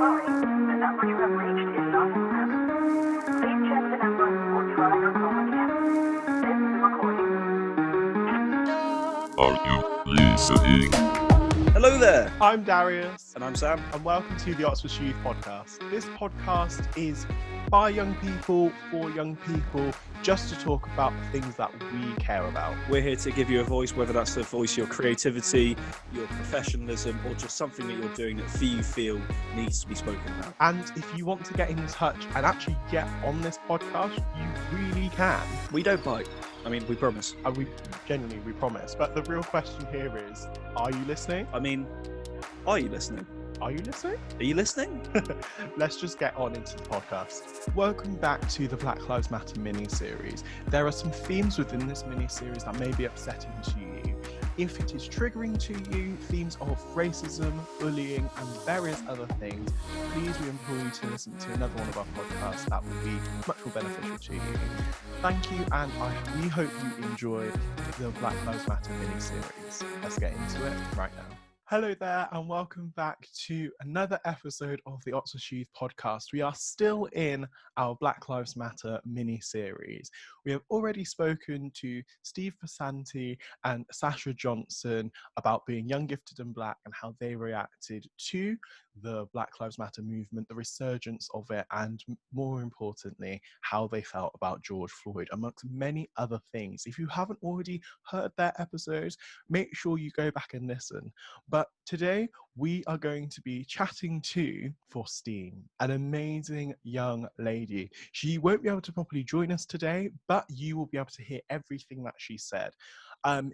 sorry, the number you have reached is not in service. Please check the number or try your call again. This is a recording. Are you listening? Hello there, I'm Darius, and I'm Sam. and welcome to the Oxford Youth Podcast. This podcast is by young people, for young people, just to talk about the things that we care about. We're here to give you a voice, whether that's the voice of your creativity, your professionalism, or just something that you're doing that you feel needs to be spoken about. And if you want to get in touch and actually get on this podcast, you really can. We don't bite. I mean, we promise. And we promise. But the real question here is, are you listening? I mean, are you listening? Are you listening? Are you listening? Let's just get on into the podcast. Welcome back to the Black Lives Matter mini-series. There are some themes within this mini-series that may be upsetting to you. If it is triggering to you, themes of racism, bullying, and various other things, please we implore you to listen to another one of our podcasts that will be much more beneficial to you. Thank you, and we hope you enjoy the Black Lives Matter mini-series. Let's get into it right now. Hello there, and welcome back to another episode of the Oxford Youth Podcast. We are still in our Black Lives Matter mini-series. We have already spoken to Steve Pasanti and Sasha Johnson about being young, gifted and black and how they reacted to the Black Lives Matter movement, the resurgence of it, and more importantly, how they felt about George Floyd, amongst many other things. If you haven't already heard their episodes, make sure you go back and listen. But today, we are going to be chatting to Faustine, an amazing young lady. She won't be able to properly join us today, but you will be able to hear everything that she said.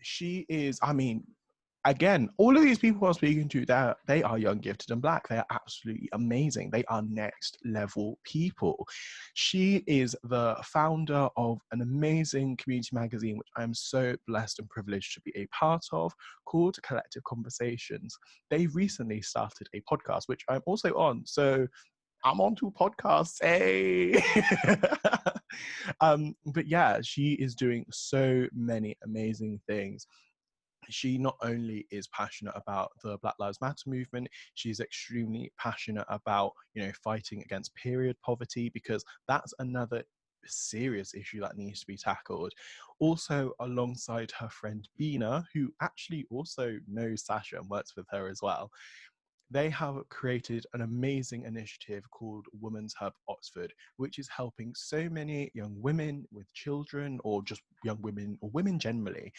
She is, again, all of these people I'm speaking to, they are young, gifted and black. They are absolutely amazing. They are next level people. She is the founder of an amazing community magazine, which I am so blessed and privileged to be a part of, called Collective Conversationz. They recently started a podcast, which I'm also on. So I'm on two podcasts, hey! But yeah, she is doing so many amazing things. She not only is passionate about the Black Lives Matter movement, she's extremely passionate about, fighting against period poverty, because that's another serious issue that needs to be tackled. Also, alongside her friend Bina, who actually also knows Sasha and works with her as well, they have created an amazing initiative called Women's Hub Oxford, which is helping so many young women with children, or just young women, or women generally,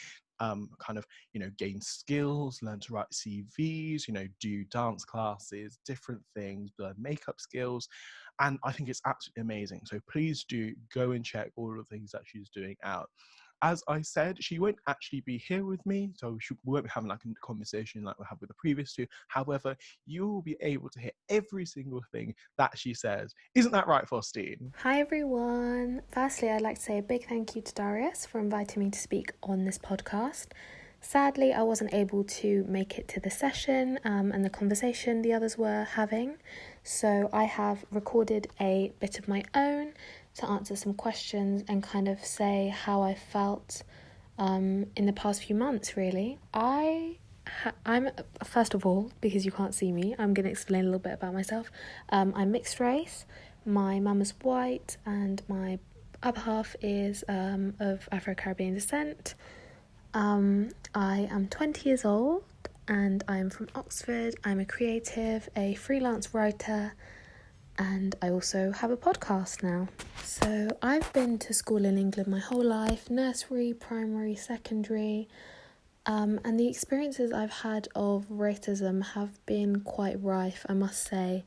gain skills, learn to write CVs, do dance classes, different things, learn makeup skills. And I think it's absolutely amazing. So please do go and check all of the things that she's doing out. As I said, she won't actually be here with me, so we won't be having like a conversation like we have with the previous two. However, you will be able to hear every single thing that she says. Isn't that right, Faustine? Hi everyone. Firstly, I'd like to say a big thank you to Darius for inviting me to speak on this podcast. Sadly, I wasn't able to make it to the session and the conversation the others were having, so I have recorded a bit of my own to answer some questions and kind of say how I felt in the past few months, really. I'm first of all, because you can't see me, I'm going to explain a little bit about myself. I'm mixed race. My mum is white and my other half is of Afro-Caribbean descent. I am 20 years old and I'm from Oxford. I'm a creative, a freelance writer, and I also have a podcast now. So I've been to school in England my whole life, nursery, primary, secondary, and the experiences I've had of racism have been quite rife, I must say.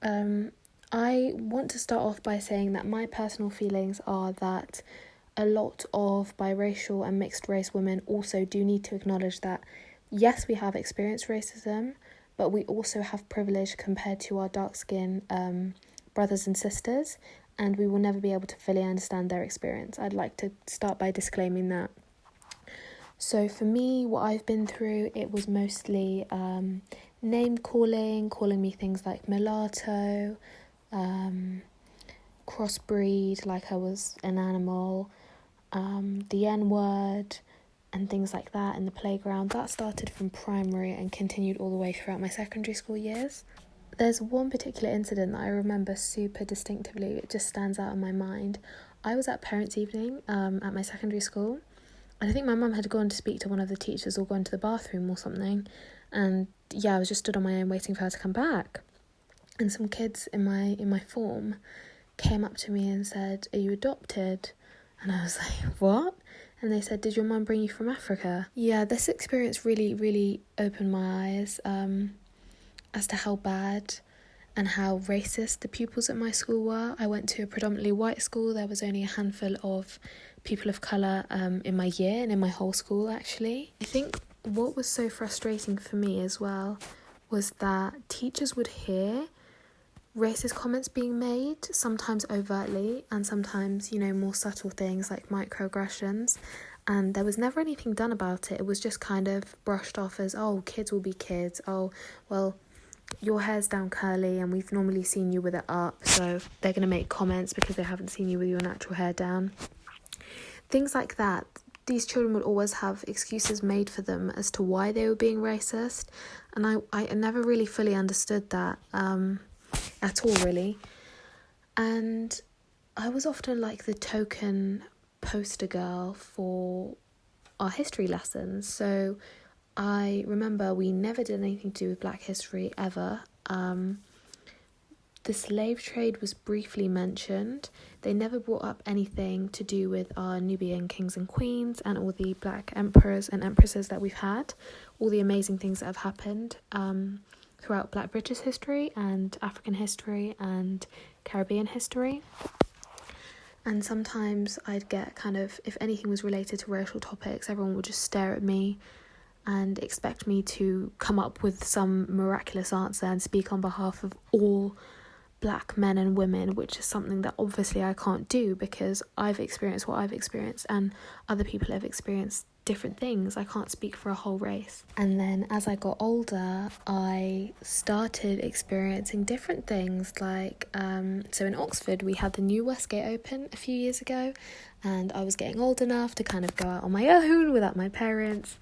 I want to start off by saying that my personal feelings are that a lot of biracial and mixed race women also do need to acknowledge that, yes, we have experienced racism, but we also have privilege compared to our dark-skinned brothers and sisters, and we will never be able to fully understand their experience. I'd like to start by disclaiming that. So for me, what I've been through, it was mostly name-calling, calling me things like mulatto, crossbreed, like I was an animal, the N-word, and things like that in the playground. That started from primary and continued all the way throughout my secondary school years. There's one particular incident that I remember super distinctively. It just stands out in my mind. I was at parents' evening at my secondary school, and I think my mum had gone to speak to one of the teachers or gone to the bathroom or something. And yeah, I was just stood on my own waiting for her to come back. And some kids in my form came up to me and said, "Are you adopted?" And I was like, "What?" And they said, "Did your mum bring you from Africa?" Yeah, this experience really, really opened my eyes as to how bad and how racist the pupils at my school were. I went to a predominantly white school. There was only a handful of people of colour in my year and in my whole school, actually. I think what was so frustrating for me as well was that teachers would hear racist comments being made, sometimes overtly and sometimes, more subtle things like microaggressions, and there was never anything done about it. It was just kind of brushed off as, oh, kids will be kids, oh, well, your hair's down curly and we've normally seen you with it up, so they're going to make comments because they haven't seen you with your natural hair down. Things like that. These children would always have excuses made for them as to why they were being racist, and I never really fully understood that at all, really. And I was often like the token poster girl for our history lessons, so I remember we never did anything to do with Black history ever. The slave trade was briefly mentioned. They never brought up anything to do with our Nubian kings and queens and all the Black emperors and empresses that we've had, all the amazing things that have happened throughout Black British history and African history and Caribbean history. And sometimes I'd get kind of, if anything was related to racial topics, everyone would just stare at me and expect me to come up with some miraculous answer and speak on behalf of all Black men and women, which is something that obviously I can't do because I've experienced what I've experienced and other people have experienced different things. I can't speak for a whole race. And then as I got older, I started experiencing different things, like so in Oxford we had the new Westgate open a few years ago, and I was getting old enough to kind of go out on my own without my parents.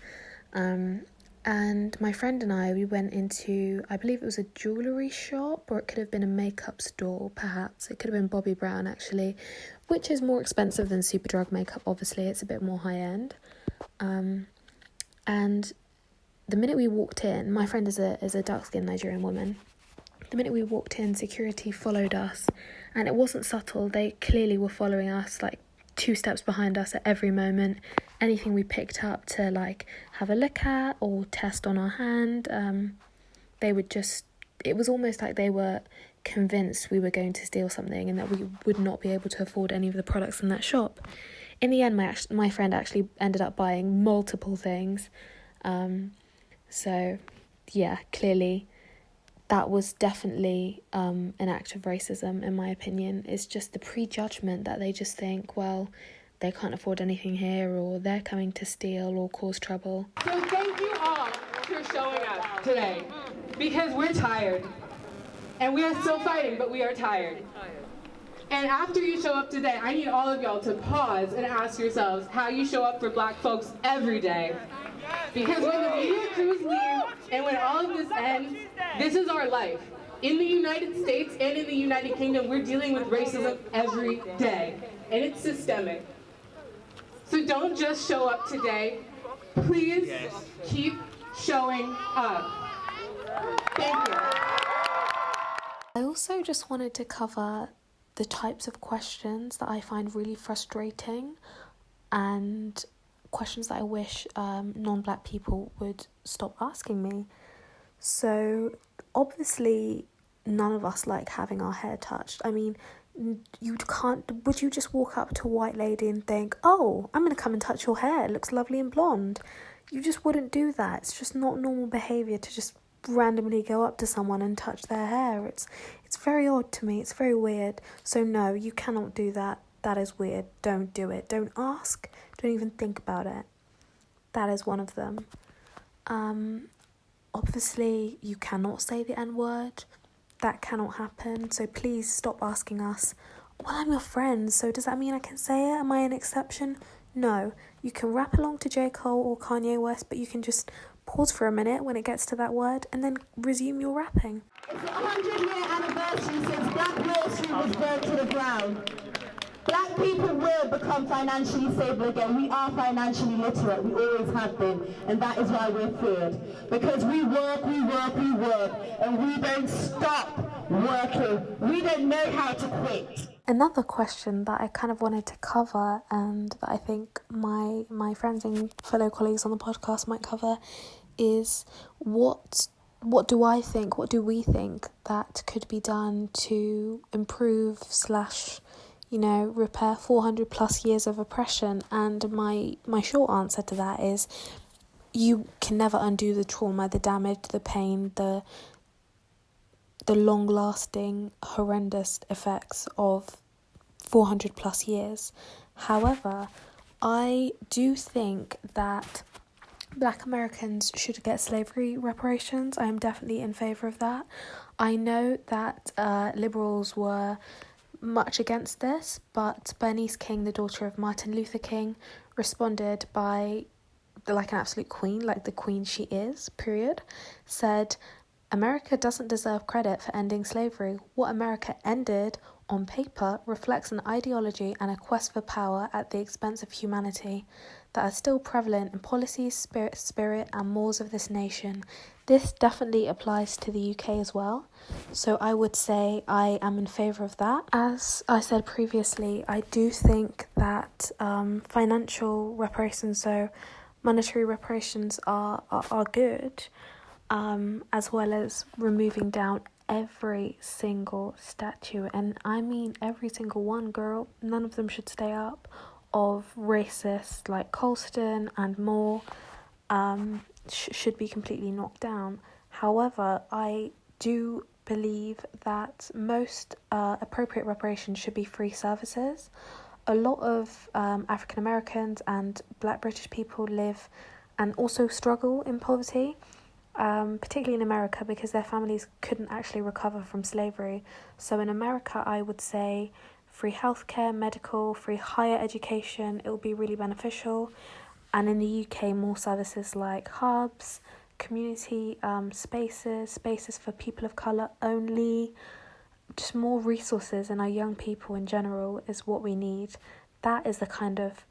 And my friend and I, we went into, I believe it was a jewellery shop, or it could have been a makeup store, perhaps. It could have been Bobbi Brown, actually, which is more expensive than Superdrug makeup, obviously. It's a bit more high-end. And the minute we walked in, my friend is a dark-skinned Nigerian woman. The minute we walked in, security followed us, and it wasn't subtle. They clearly were following us, like 2 steps behind us at every moment. Anything we picked up to like have a look at or test on our hand, they would just, it was almost like they were convinced we were going to steal something and that we would not be able to afford any of the products in that shop. In the end, my friend actually ended up buying multiple things. So yeah, clearly that was definitely an act of racism, in my opinion. It's just the prejudgment that they just think, well, they can't afford anything here, or they're coming to steal or cause trouble. So thank you all for showing up today, because we're tired. And we are still fighting, but we are tired. And after you show up today, I need all of y'all to pause and ask yourselves how you show up for Black folks every day. Because when the media crews leave and when all of this ends, this is our life. In the United States and in the United Kingdom, we're dealing with racism every day. And it's systemic. So don't just show up today. Please keep showing up. Thank you. I also just wanted to cover the types of questions that I find really frustrating and questions that I wish non-Black people would stop asking me. So obviously none of us like having our hair touched. I mean, would you just walk up to a white lady and think, oh, I'm going to come and touch your hair, it looks lovely and blonde? You just wouldn't do that. It's just not normal behaviour to just randomly go up to someone and touch their hair. It's very odd to me. It's very weird. So no, you cannot do that. That is weird. Don't do it. Don't ask. Don't even think about it. That is one of them. Obviously, you cannot say the N-word. That cannot happen. So please stop asking us, well, I'm your friend, so does that mean I can say it? Am I an exception? No. You can rap along to J. Cole or Kanye West, but you can just pause for a minute when it gets to that word, and then resume your rapping. It's the 100-year anniversary since Black Wall Street was burned to the ground. Black people will become financially stable again. We are financially literate. We always have been. And that is why we're feared. Because we work, and we don't stop working. We don't know how to quit. Another question that I kind of wanted to cover, and that I think my friends and fellow colleagues on the podcast might cover, is what do we think that could be done to improve / repair 400 plus years of oppression? And my short answer to that is you can never undo the trauma, the damage, the pain, the long-lasting, horrendous effects of 400 plus years. However, I do think that Black Americans should get slavery reparations. I am definitely in favour of that. I know that liberals were much against this, but Bernice King, the daughter of Martin Luther King, responded by, like an absolute queen, like the queen she is, period, said, America doesn't deserve credit for ending slavery. What America ended on paper reflects an ideology and a quest for power at the expense of humanity that are still prevalent in policies, spirit and mores of this nation. This definitely applies to the UK as well. So I would say I am in favour of that. As I said previously, I do think that financial reparations, so monetary reparations, are good, as well as removing down every single statue, and I mean every single one, girl. None of them should stay up, of racists like Colston and more, should be completely knocked down. However, I do believe that most appropriate reparations should be free services. A lot of African Americans and Black British people live and also struggle in poverty, particularly in America, because their families couldn't actually recover from slavery. So in America, I would say free healthcare, medical, free higher education, it will be really beneficial. And in the UK, more services like hubs, community spaces for people of colour only, just more resources in our young people in general is what we need. That is the kind of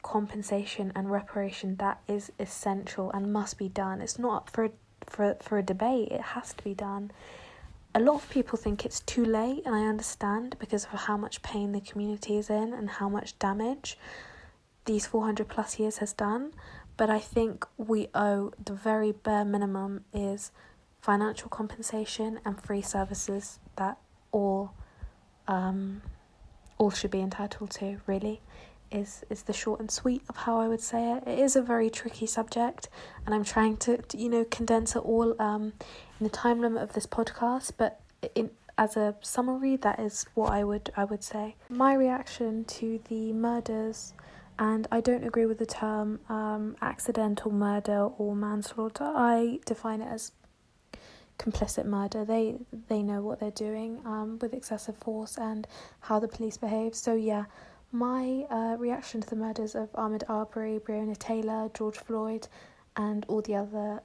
compensation and reparation that is essential and must be done. It's not up for a debate, it has to be done. A lot of people think it's too late, and I understand, because of how much pain the community is in and how much damage these 400 plus years has done. But I think we owe the very bare minimum is financial compensation and free services that all should be entitled to, really, is the short and sweet of how I would say it. It is a very tricky subject, and I'm trying to condense it all in the time limit of this podcast, but as a summary, that is what I would say. My reaction to the murders, and I don't agree with the term accidental murder or manslaughter. I define it as complicit murder. They know what they're doing with excessive force and how the police behave. So yeah, my reaction to the murders of Ahmaud Arbery, Breonna Taylor, George Floyd, and all the other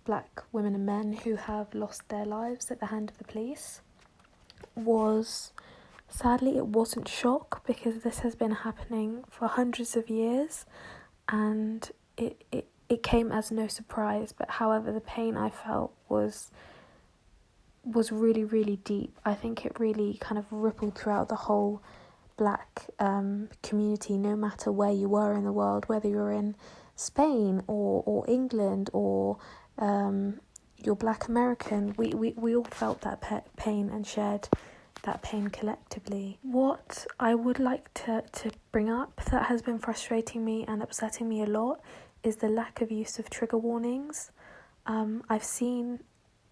Black women and men who have lost their lives at the hand of the police was, sadly, it wasn't shock, because this has been happening for hundreds of years, and it came as no surprise. But however, the pain I felt was really, really deep. I think it really kind of rippled throughout the whole Black community, no matter where you were in the world, whether you're in Spain or England or you're Black American. We all felt that pain and shared that pain collectively. What I would like to bring up that has been frustrating me and upsetting me a lot is the lack of use of trigger warnings. I've seen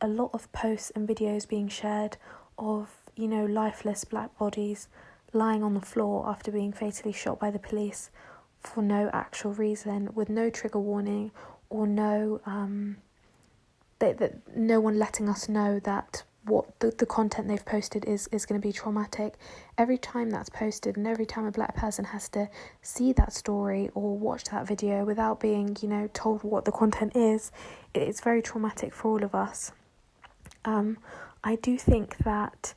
a lot of posts and videos being shared of, lifeless Black bodies lying on the floor after being fatally shot by the police for no actual reason, with no trigger warning or no one letting us know that what the content they've posted is going to be traumatic. Every time that's posted and every time a black person has to see that story or watch that video without being, told what the content is, it's very traumatic for all of us. I do think that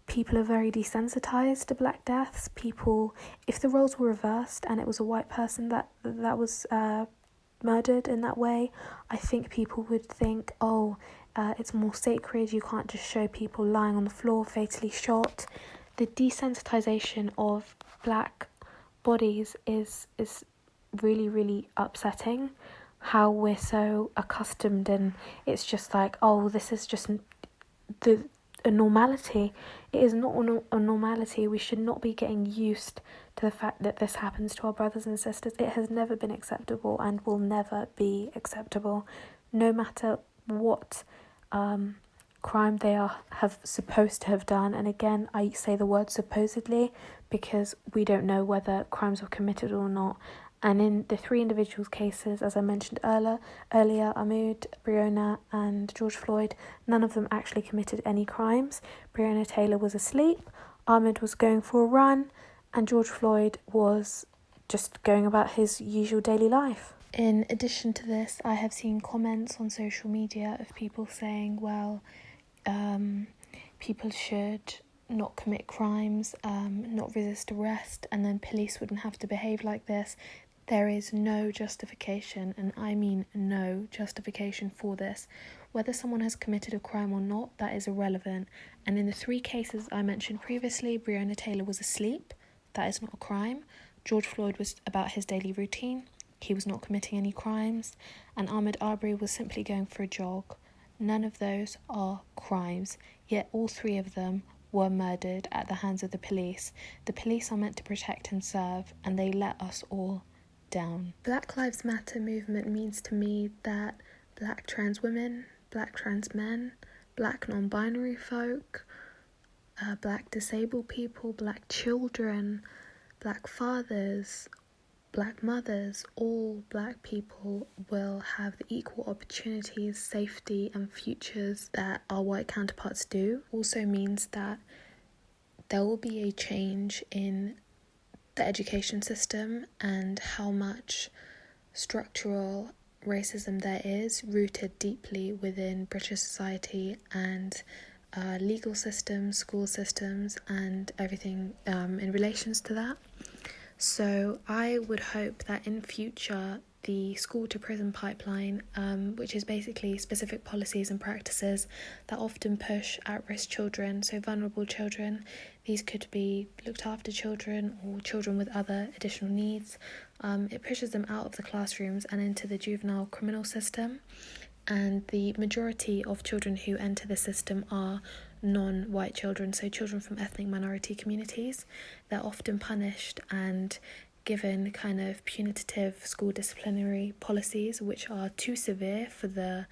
people are very desensitized to black deaths. People, if the roles were reversed and it was a white person that was murdered in that way, I think people would think, it's more sacred, you can't just show people lying on the floor fatally shot. The desensitization of black bodies is really, really upsetting. How we're so accustomed, and it's just like, this is just a normality. It is not a normality. We should not be getting used to the fact that this happens to our brothers and sisters. It has never been acceptable and will never be acceptable, no matter what crime they have supposed to have done. And again, I say the word supposedly because we don't know whether crimes were committed or not. And in the 3 individuals' cases, as I mentioned earlier, Ahmaud, Breonna and George Floyd, none of them actually committed any crimes. Breonna Taylor was asleep, Ahmaud was going for a run, and George Floyd was just going about his usual daily life. In addition to this, I have seen comments on social media of people saying, people should not commit crimes, not resist arrest, and then police wouldn't have to behave like this. There is no justification, and I mean no justification for this. Whether someone has committed a crime or not, that is irrelevant. And in the 3 cases I mentioned previously, Breonna Taylor was asleep. That is not a crime. George Floyd was about his daily routine. He was not committing any crimes. And Ahmaud Arbery was simply going for a jog. None of those are crimes, yet all 3 of them were murdered at the hands of the police. The police are meant to protect and serve, and they let us all down. Black Lives Matter movement means to me that black trans women, black trans men, black non-binary folk, black disabled people, black children, black fathers, black mothers, all black people will have the equal opportunities, safety and futures that our white counterparts do. Also means that there will be a change in the education system and how much structural racism there is rooted deeply within British society and legal systems, school systems and everything in relations to that. So I would hope that in future the school to prison pipeline, which is basically specific policies and practices that often push at-risk children, so vulnerable children. These could be looked after children or children with other additional needs. It pushes them out of the classrooms and into the juvenile criminal system. And the majority of children who enter the system are non-white children, so children from ethnic minority communities. They're often punished and given kind of punitive school disciplinary policies which are too severe for the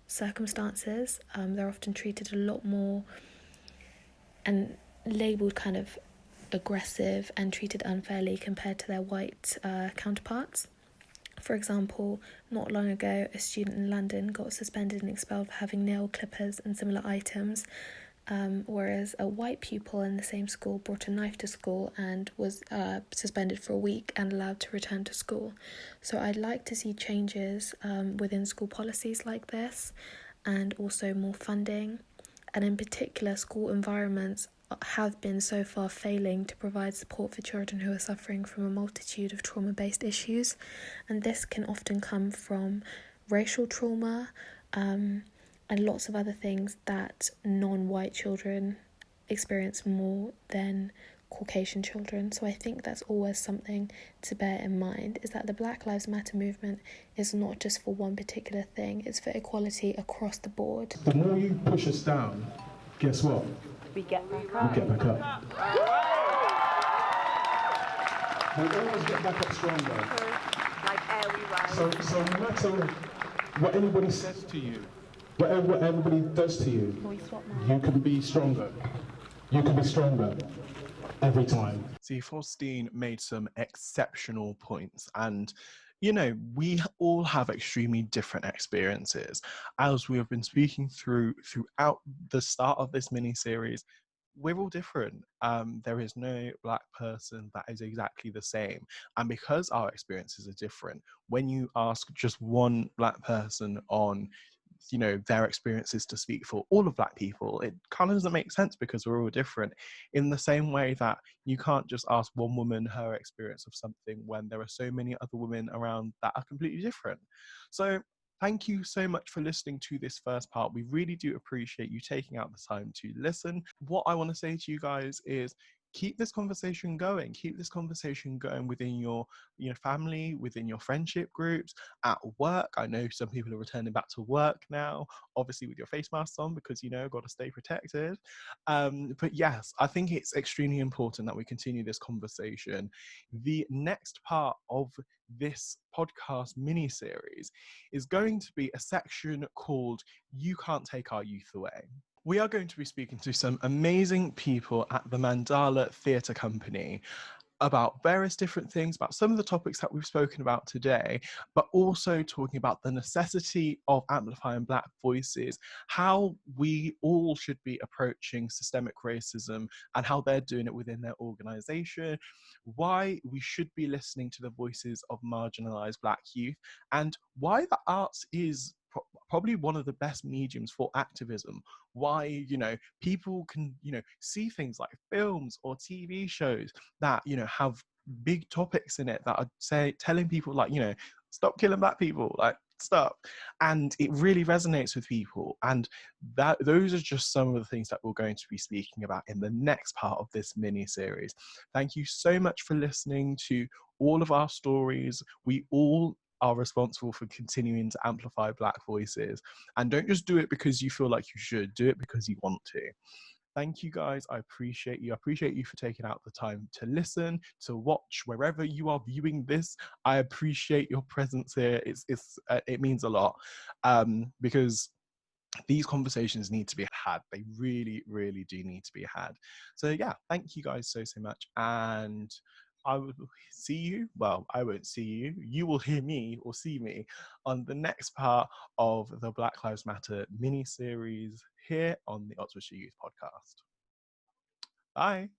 circumstances. They're often treated a lot more and labelled kind of aggressive and treated unfairly compared to their white counterparts. For example, not long ago, a student in London got suspended and expelled for having nail clippers and similar items, whereas a white pupil in the same school brought a knife to school and was suspended for a week and allowed to return to school. So I'd like to see changes within school policies like this, and also more funding. And in particular, school environments have been so far failing to provide support for children who are suffering from a multitude of trauma-based issues, and this can often come from racial trauma and lots of other things that non-white children experience more than Caucasian children. So I think that's always something to bear in mind, is that the Black Lives Matter movement is not just for one particular thing, it's for equality across the board. The more you push us down, guess what? We get back up. We get back up. We always get back up stronger. Like air we rise. So no matter what anybody says to you, whatever everybody does to you, you can be stronger. You can be stronger every time. See, Faustine made some exceptional points, and you know, we all have extremely different experiences. As we have been speaking throughout the start of this mini-series, we're all different. There is no Black person that is exactly the same. And because our experiences are different, when you ask just one Black person on, you know, their experiences to speak for all of Black people, it kind of doesn't make sense because we're all different. In the same way that you can't just ask one woman her experience of something when there are so many other women around that are completely different. So thank you so much for listening to this first part. We really do appreciate you taking out the time to listen. What I want to say to you guys is keep this conversation going. Keep this conversation going within your family, within your friendship groups, at work. I know some people are returning back to work now, obviously with your face masks on because, you know, got to stay protected. But yes, I think it's extremely important that we continue this conversation. The next part of this podcast mini-series is going to be a section called You Can't Take Our Youth Away. We are going to be speaking to some amazing people at the Mandala Theatre Company about various different things, about some of the topics that we've spoken about today, but also talking about the necessity of amplifying Black voices, how we all should be approaching systemic racism and how they're doing it within their organisation, why we should be listening to the voices of marginalised Black youth, and why the arts is probably one of the best mediums for activism. Why, you know, people can, you know, see things like films or TV shows that, you know, have big topics in it that are telling people like, you know, stop killing Black people, like stop. And it really resonates with people. And those are just some of the things that we're going to be speaking about in the next part of this mini series. Thank you so much for listening to all of our stories. We all are responsible for continuing to amplify Black voices. And don't just do it because you feel like you should, do it because you want to. Thank you guys. I appreciate you. I appreciate you for taking out the time to listen, to watch, wherever you are viewing this. I appreciate your presence here. It means a lot because these conversations need to be had. They really, really do need to be had. So yeah, thank you guys so much. And I will see you. Well, I won't see you. You will hear me or see me on the next part of the Black Lives Matter mini-series here on the Oxfordshire Youth Podcast. Bye.